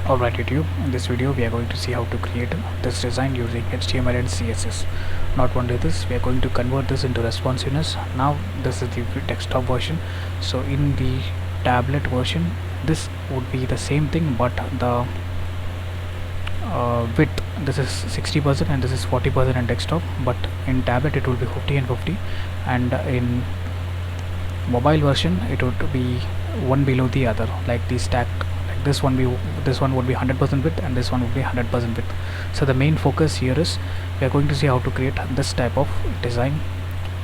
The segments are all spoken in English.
Alright YouTube, in this video we are going to see how to create this design using HTML and CSS. Not only this, we are going to convert this into responsiveness. Now this is the desktop version, so in the tablet version this would be the same thing, but the width, this is 60% and this is 40% in desktop, but in tablet it will be 50 and 50, and in mobile version it would be one below the other, like the stacked. This one would be 100% width and this one would be 100% width. So the main focus here is we are going to see how to create this type of design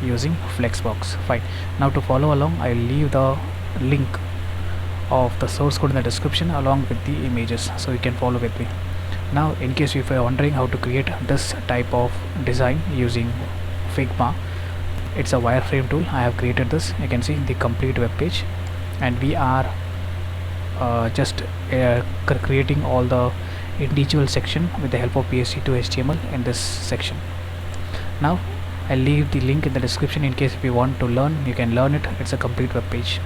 using Flexbox. Fine. Now to follow along, I'll leave the link of the source code in the description along with the images, so you can follow with me. Now in case if you are wondering how to create this type of design using Figma, it's a wireframe tool. I have created this. You can see the complete web page, and we are just creating all the individual section with the help of PSD to HTML in this section. Now I'll leave the link in the description in case if you want to learn, you can learn it. It's a complete web page,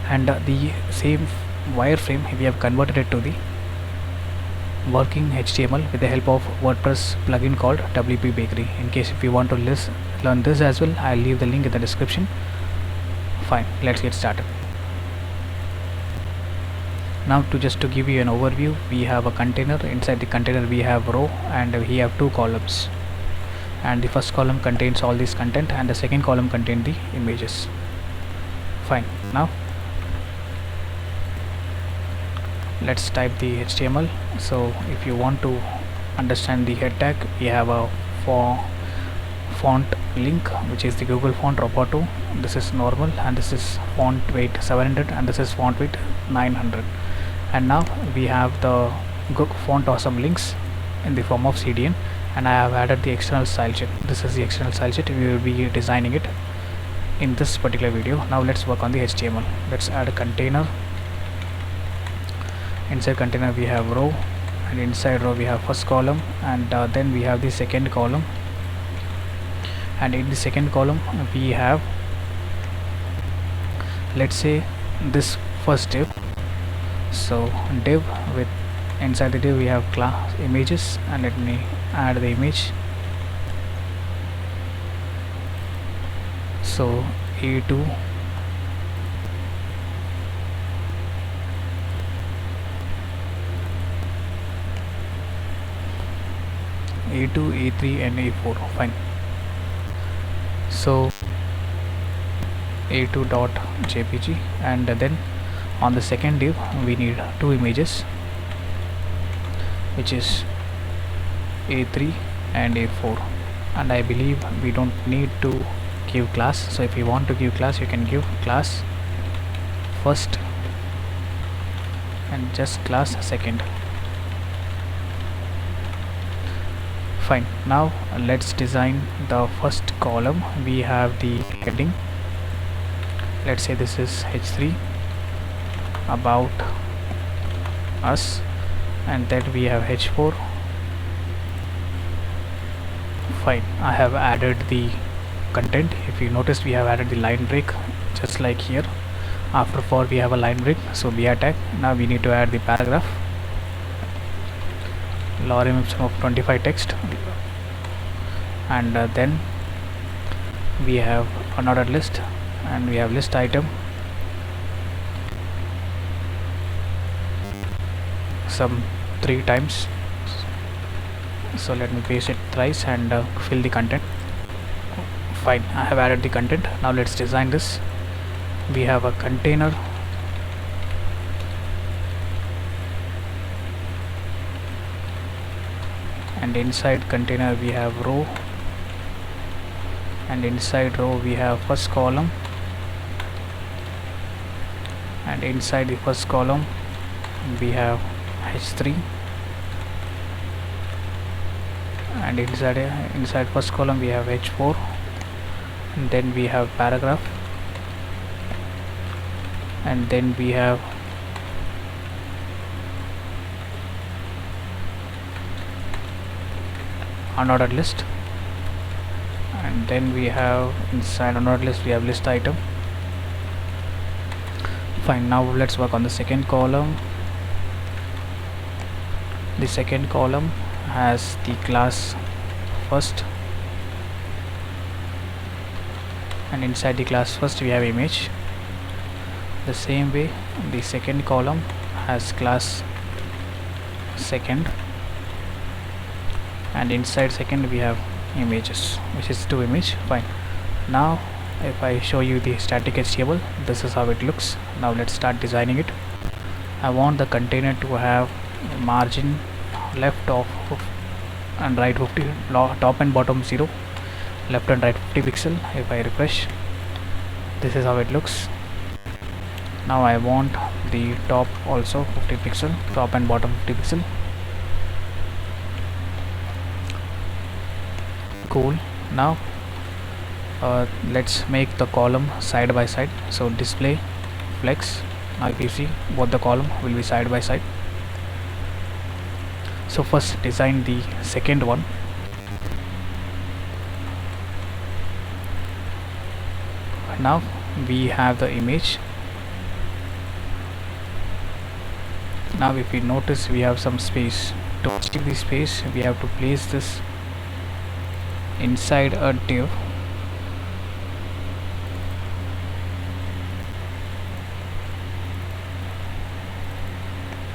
and the same wireframe we have converted it to the working HTML with the help of WordPress plugin called WP Bakery. In case if you want to learn this as well, I'll leave the link in the description. Fine, let's get started. Now to give you an overview, we have a container. Inside the container we have row, and we have two columns, and the first column contains all this content and the second column contains the images. Fine. Now let's type the HTML. So if you want to understand the head tag, we have a font link, which is the Google font Roboto. This is normal, and this is font weight 700, and this is font weight 900. And now we have the font awesome links in the form of CDN, and I have added the external style sheet. This is the external style sheet. We will be designing it in this particular video. Now let's work on the HTML. Let's add a container. Inside container we have row, and inside row we have first column, and then we have the second column, and in the second column we have, let's say, this first div. So div, with inside the div we have class images, and let me add the image. So A2, A3 and A4. Fine. So A2.jpg, and then on the second div we need two images, which is A3 and A4, and I believe we don't need to give class. So if you want to give class, you can give class first and just class second. Fine. Now let's design the first column. We have the heading. Let's say this is H3, about us, and then we have H4. Fine. I have added the content. If you notice, we have added the line break, just like here. After for we have a line break, so BR tag. Now we need to add the paragraph, lorem ipsum of 25 text, and then we have unordered list, and we have list item, some 3 times. So let me paste it thrice and fill the content. Fine, I have added the content. Now let's design this. We have a container, and inside container we have row, and inside row we have first column, and inside the first column we have H3, and inside first column we have H4, and then we have paragraph, and then we have unordered list, and then we have inside unordered list we have list item. Fine, now let's work on the second column. The second column has the class first, and inside the class first we have image. The same way the second column has class second, and inside second we have images, which is 2 image. Fine. Now if I show you the static HTML, this is how it looks. Now let's start designing it. I want the container to have margin left of and right 50, top and bottom 0, left and right 50 pixel. If I refresh, this is how it looks. Now I want the top also 50 pixel, top and bottom 50 pixel. Cool. Now let's make the column side by side. So display flex. Now if you see, both the column will be side by side. So first design the second one. Now we have the image. Now if you notice, we have some space. To achieve the space, we have to place this inside a div.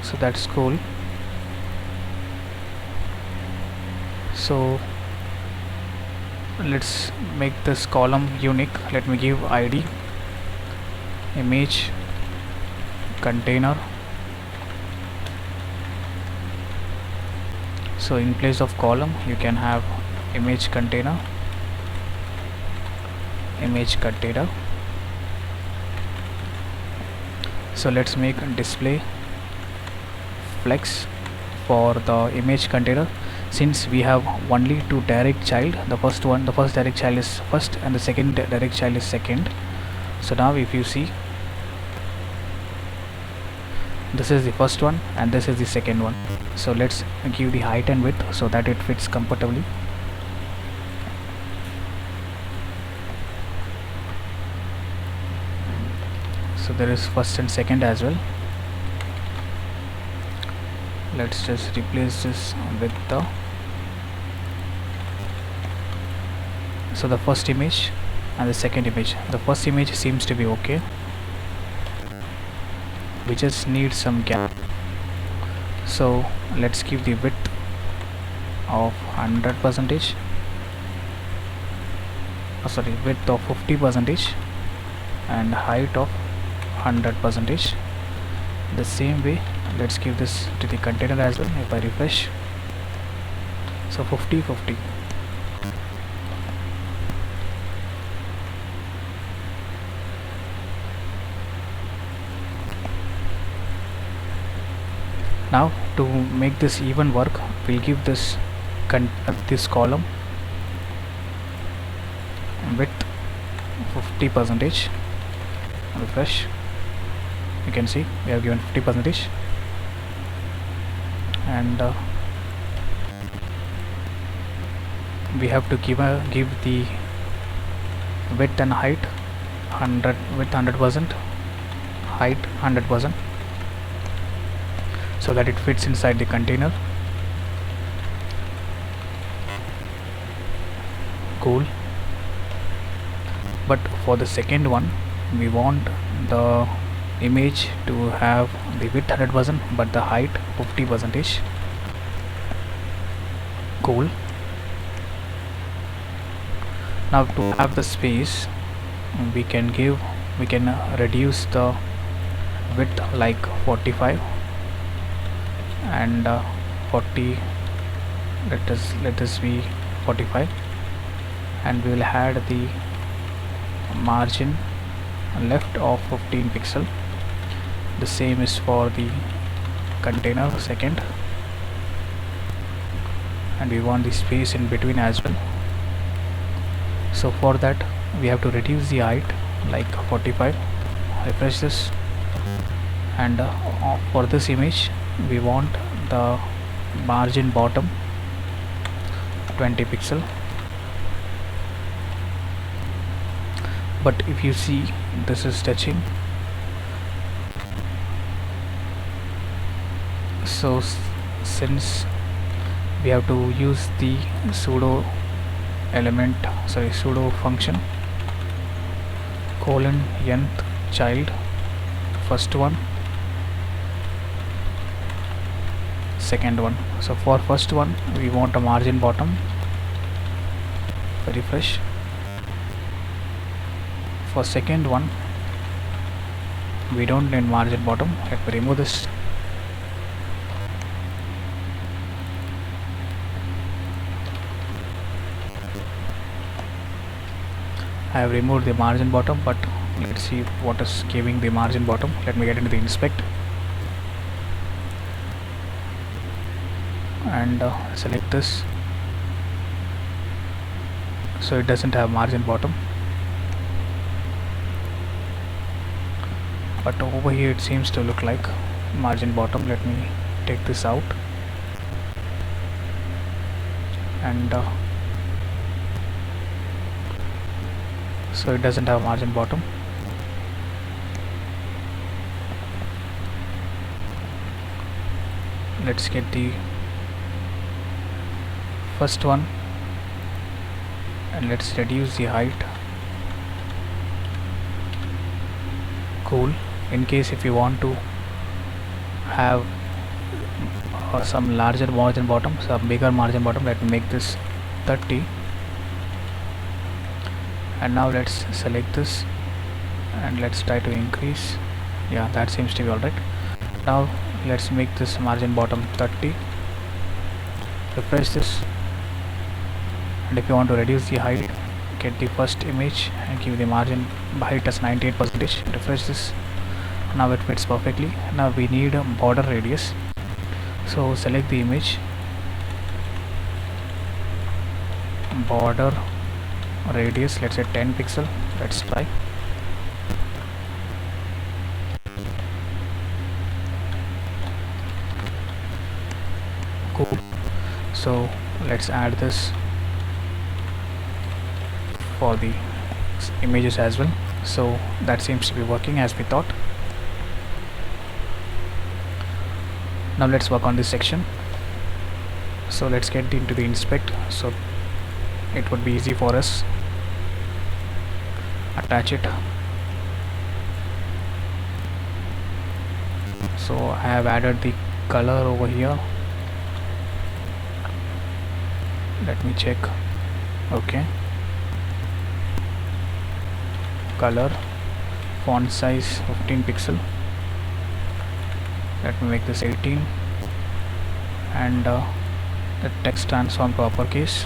So that's cool. So let's make this column unique. Let me give ID image container. So in place of column you can have image container, image container. So let's make display flex for the image container. Since we have only 2 direct child, the first direct child is first and the second direct child is second. So now if you see, this is the first one and this is the second one. So let's give the height and width so that it fits comfortably. So there is first and second as well. Let's just replace this with the, so the first image and the second image. The first image seems to be okay. We just need some gap. So let's give the width of 100%, width of 50% and height of 100%. The same way let's give this to the container as well. If I refresh, so 50-50. Now to make this even work, we'll give this column width 50%. Refresh, you can see we have given 50%, and we have to give the width and height 100, width 100%, height 100%, so that it fits inside the container. Cool. But for the second one, we want the image to have the width 100% but the height 50%. Cool. Now to have the space, we can reduce the width like 45 and 40. Let us be 45, and we will add the margin left of 15 pixel. The same is for the container second, and we want the space in between as well. So for that we have to reduce the height like 45. Refresh this, and for this image we want the margin bottom 20 pixel. But if you see, this is touching, so since we have to use the pseudo function colon nth child, first one, second one. So for first one we want a margin bottom. Refresh. For second one we don't need margin bottom. Let me remove this. I have removed the margin bottom, but let's see what is giving the margin bottom. Let me get into the inspect and select this. So it doesn't have margin bottom, but over here it seems to look like margin bottom. Let me take this out and so it doesn't have margin bottom. Let's get the first one and let's reduce the height. Cool. In case if you want to have some larger margin bottom, some bigger margin bottom, let me make this 30. And now let's select this and let's try to increase. Yeah, that seems to be alright. Now let's make this margin bottom 30. Refresh this, and if you want to reduce the height, get the first image and give the margin height as 98%. Refresh this. Now it fits perfectly. Now we need a border radius, so select the image, border radius, let's say 10 pixel. Let's try. Cool. So let's add this for the images as well. So that seems to be working as we thought. Now let's work on this section. So let's get into the inspect, so it would be easy for us. Attach it. So I have added the color over here. Let me check. Okay, color, font size 15 pixel. Let me make this 18, and the text transform to uppercase.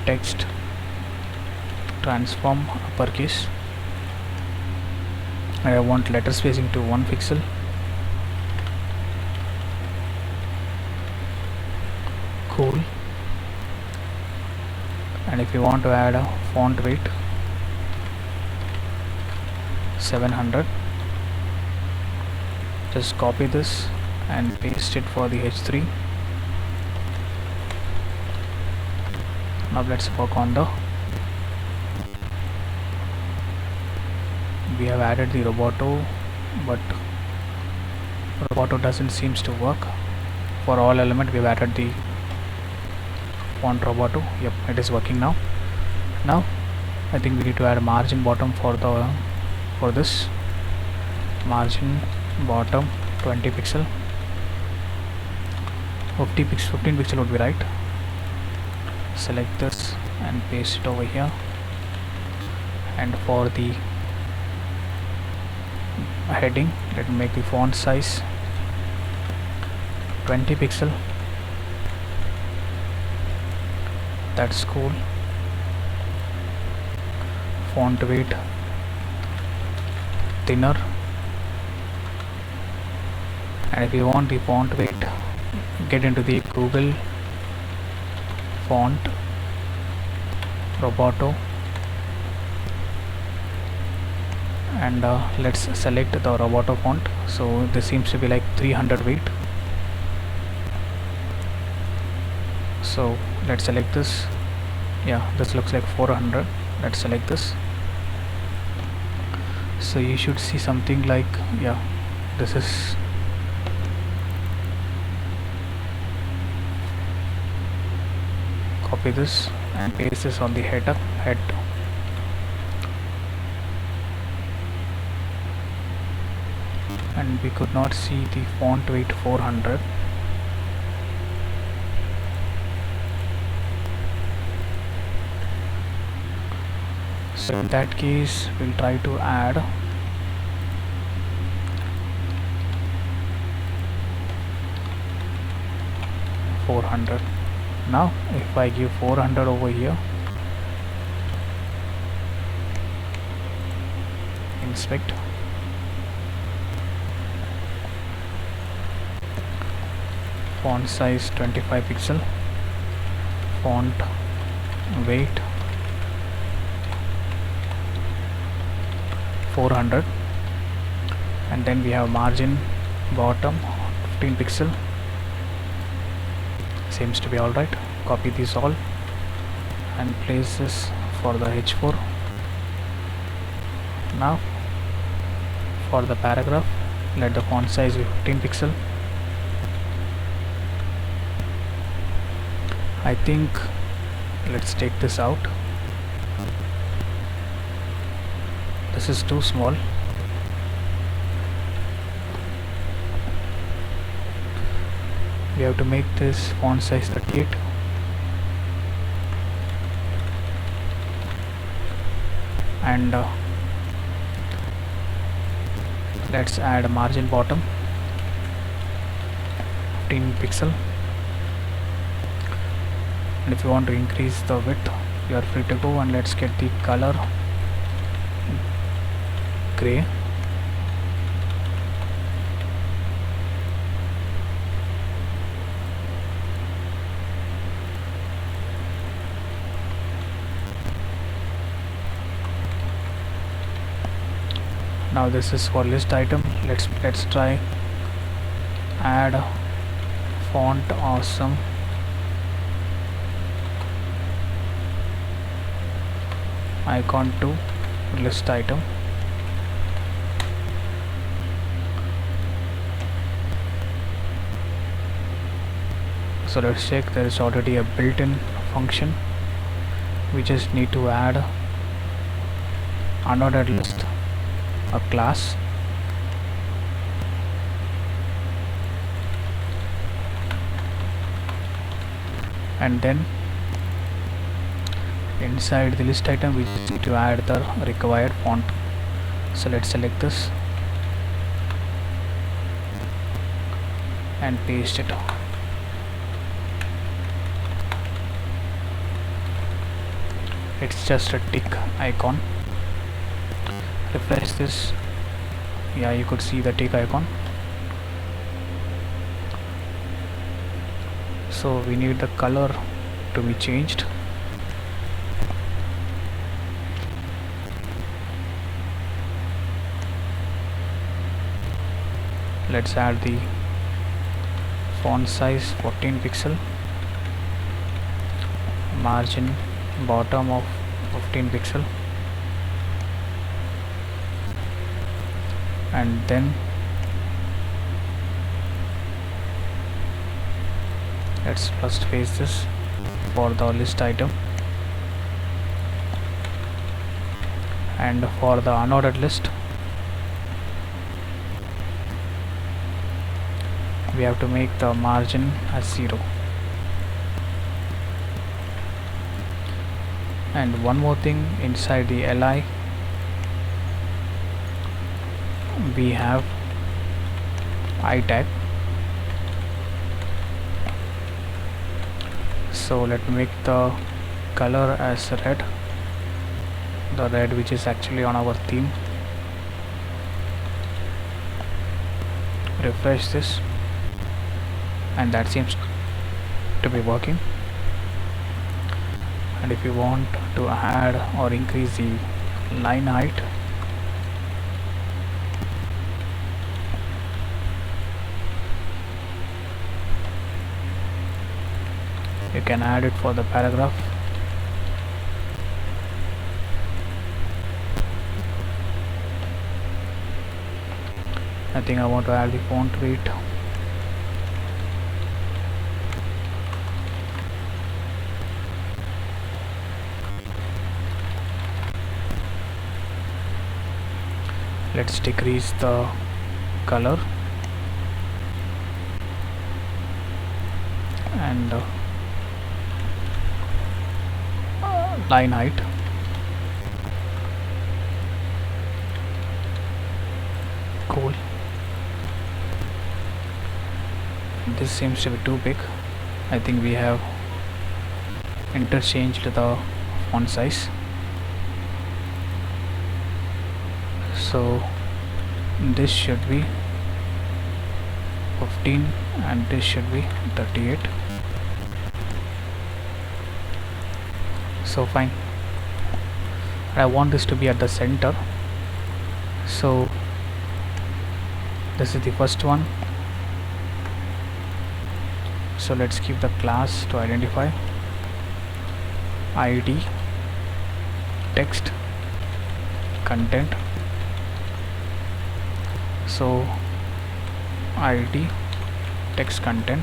Text transform uppercase, and I want letter spacing to 1 pixel. Cool. And if you want to add a font weight 700, just copy this and paste it for the H3. Now let's work on the, we have added the Roboto, but Roboto doesn't seems to work. For all element we have added the font Roboto. Yep, it is working now. Now I think we need to add a margin bottom for this. Margin bottom 20 pixel, 15 pixel would be right. Select this and paste it over here, and for the heading, let me make the font size 20 pixel. That's cool. Font weight thinner, and if you want the font weight, get into the Google font Roboto, and let's select the Roboto font. So this seems to be like 300 weight, so let's select this. Yeah, this looks like 400. Let's select this So you should see something like, yeah, this is copy this and paste this on the head, and we could not see the font weight 400. So in that case we'll try to add $400. Now if I give 400 over here, inspect, font size 25 pixel, font weight 400, and then we have margin bottom 15 pixel. Seems to be alright. Copy these all and place this for the H4. Now for the paragraph, let the font size be 15 pixel. I think let's take this out. This is too small. We have to make this font size 38. And let's add a margin bottom 15 pixel. And if you want to increase the width, you are free to go, and let's get the color gray. Now this is for list item. Let's try add font awesome icon to list item. So let's check, there is already a built-in function. We just need to add unordered list, a class, and then inside the list item we just need to add the required font. So let's select this and paste it. It's just a tick icon. Refresh this. Yeah, you could see the tick icon. So we need the color to be changed. Let's add the font size 14 pixel, margin bottom of 15 pixel, and then let's first paste this for the list item, and for the unordered list we have to make the margin as 0. And one more thing, inside the li we have I tag. So let me make the color as red, the red which is actually on our theme. Refresh this, and that seems to be working. And if you want to add or increase the line height, you can add it for the paragraph. I think I want to add the font weight. Let's decrease the color and line height. Cool. This seems to be too big. I think we have interchanged the font size. So this should be 15 and this should be 38. So fine. I want this to be at the center, so this is the first one. So let's keep the class to identify ID text content. So ID text content,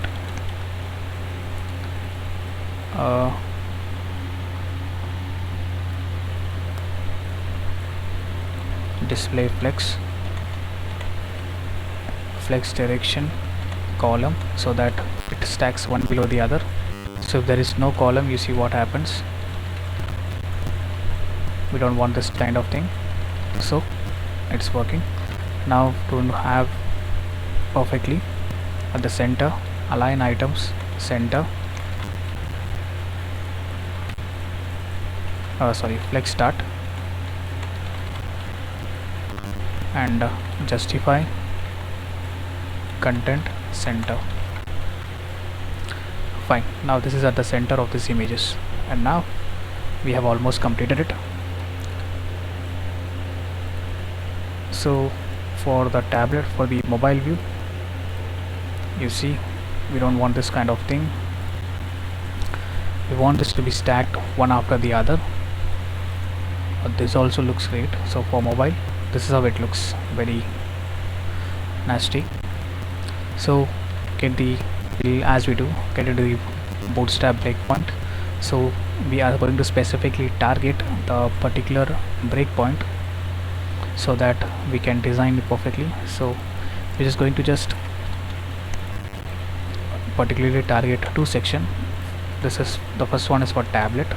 display flex direction column, so that it stacks one below the other. So if there is no column, you see what happens. We don't want this kind of thing, so it's working. Now to have perfectly at the center, align items center, flex start, and justify content center. Fine. Now this is at the center of these images, and now we have almost completed it. So for the tablet, for the mobile view, you see we don't want this kind of thing. We want this to be stacked one after the other. This also looks great. So for mobile, this is how it looks, very nasty. So as we do get into the bootstrap breakpoint, so we are going to specifically target the particular breakpoint so that we can design it perfectly. So we're just going to particularly target two sections. This is the first one is for tablet,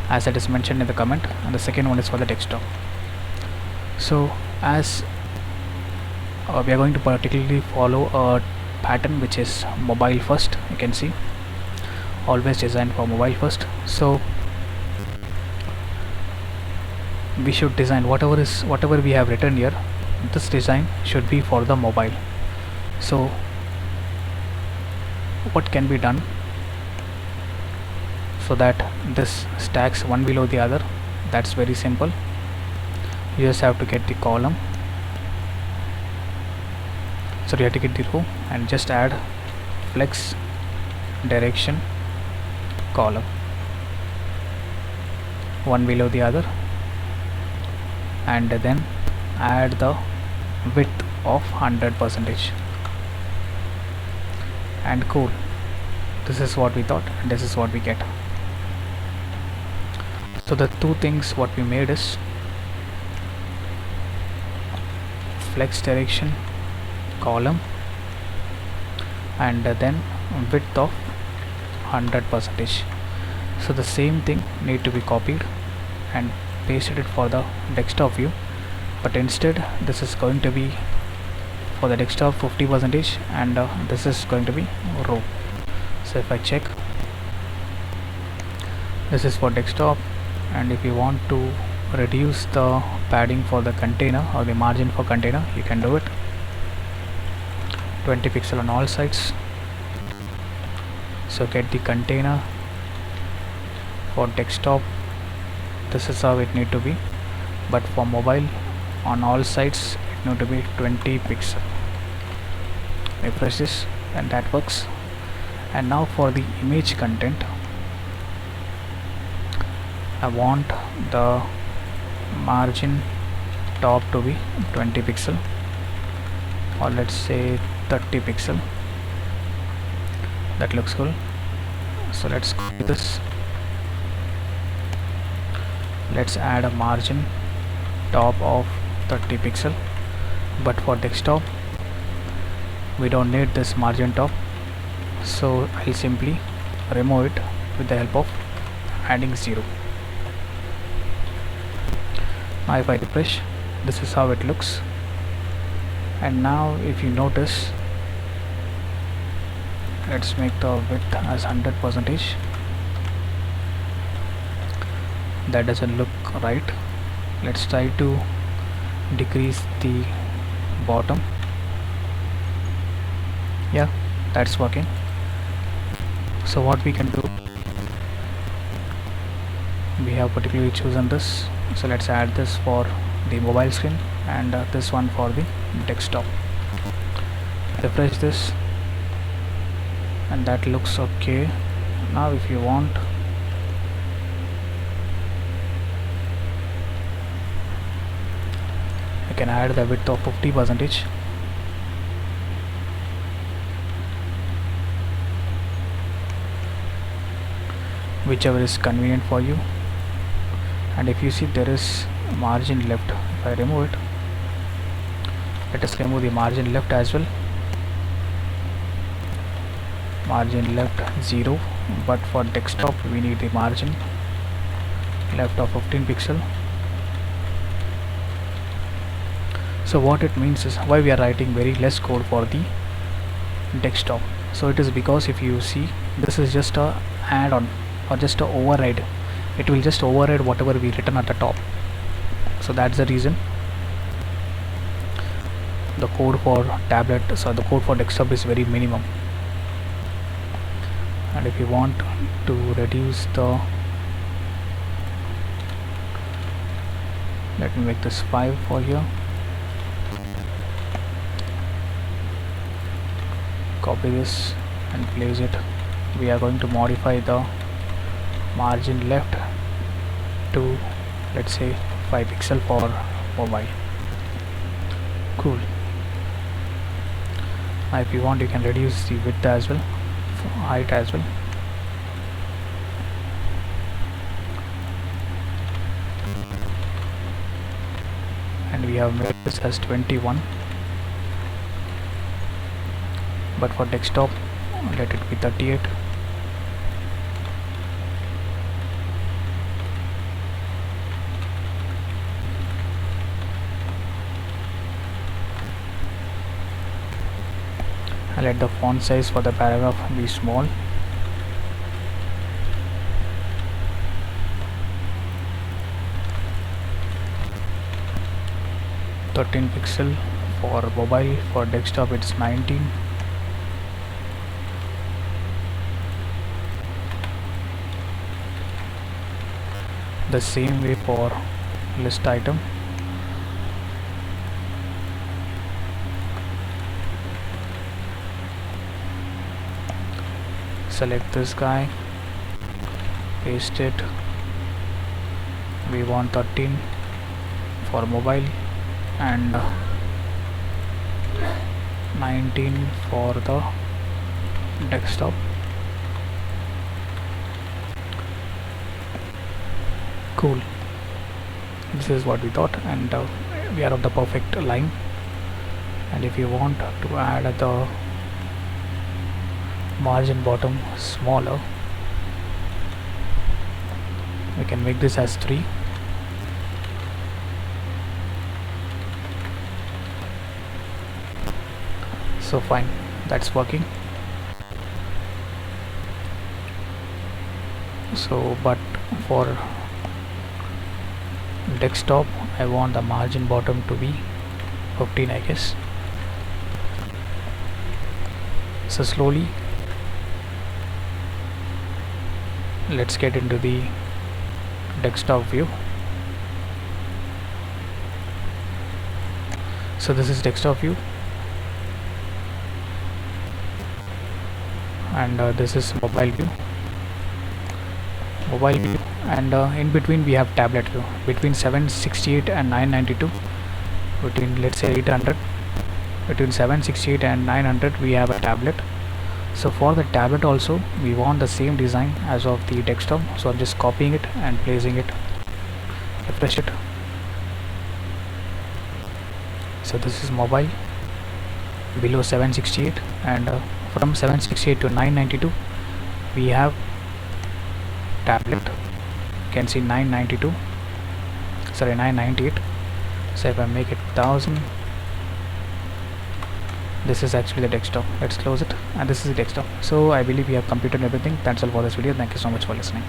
as it is mentioned in the comment, and the second one is for the desktop. So as we are going to particularly follow a pattern which is mobile first. You can see always designed for mobile first. So we should design whatever we have written here. This design should be for the mobile. So what can be done so that this stacks one below the other? That's very simple. You just have to get the column, so you have to get the row and just add flex direction column one below the other, and then add the width of 100%, and cool. This is what we thought, and this is what we get. So the two things what we made is flex direction column and then width of 100%. So the same thing need to be copied and pasted it for the desktop view, but instead this is going to be for the desktop 50% and this is going to be row. So if I check, this is for desktop, and if you want to reduce the padding for the container or the margin for container, you can do it 20 pixel on all sides. So get the container for desktop, this is how it need to be, but for mobile on all sides it need to be 20 pixel. Refresh this and that works. And now for the image content, I want the margin top to be 20 pixel or let's say 30 pixel. That looks cool. So let's copy this. Let's add a margin top of 30 pixel, but for desktop we don't need this margin top, so I'll simply remove it with the help of adding 0. Now if I refresh, this is how it looks. And now if you notice, let's make the width as 100%. That doesn't look right. Let's try to decrease the bottom. Yeah, that's working. So what we can do, we have particularly chosen this, so let's add this for the mobile screen and this one for the desktop. Refresh this, and that looks okay. Now if you want, I can add the width of 50%, whichever is convenient for you. And if you see there is margin left, if I remove it, let us remove the margin left as well. Margin left 0, but for desktop we need the margin left of 15 pixel. So what it means is why we are writing very less code for the desktop. So it is because if you see, this is just a add-on or just a override. It will just override whatever we written at the top. So that's the reason the code for tablet, so the code for desktop is very minimum. And if you want to reduce the, let me make this 5 for here. Copy this and place it. We are going to modify the margin left to, let's say, 5 pixel for mobile. Cool. Now if you want, you can reduce the width as well, height as well. And we have made this as 21, but for desktop let it be 38. And let the font size for the paragraph be small. (13 pixel) for mobile. For desktop it's 19. The same way for list item. Select this guy, paste it. We want 13 for mobile and 19 for the desktop. Cool. This is what we thought, and we are on the perfect line. And if you want to add the margin bottom smaller, we can make this as 3. So fine, that's working. So but for desktop I want the margin bottom to be 15, I guess. So slowly let's get into the desktop view. So this is desktop view, and this is mobile view. And in between we have tablet view. Between 768 and 992, between let's say 800, between 768 and 900 we have a tablet. So for the tablet also we want the same design as of the desktop, so I'm just copying it and placing it. Refresh it. So this is mobile below 768, and from 768 to 992 we have tablet. You can see 992, sorry 998. So if I make it 1000, this is actually the desktop. Let's close it, and this is the desktop. So I believe we have completed everything. That's all for this video. Thank you so much for listening.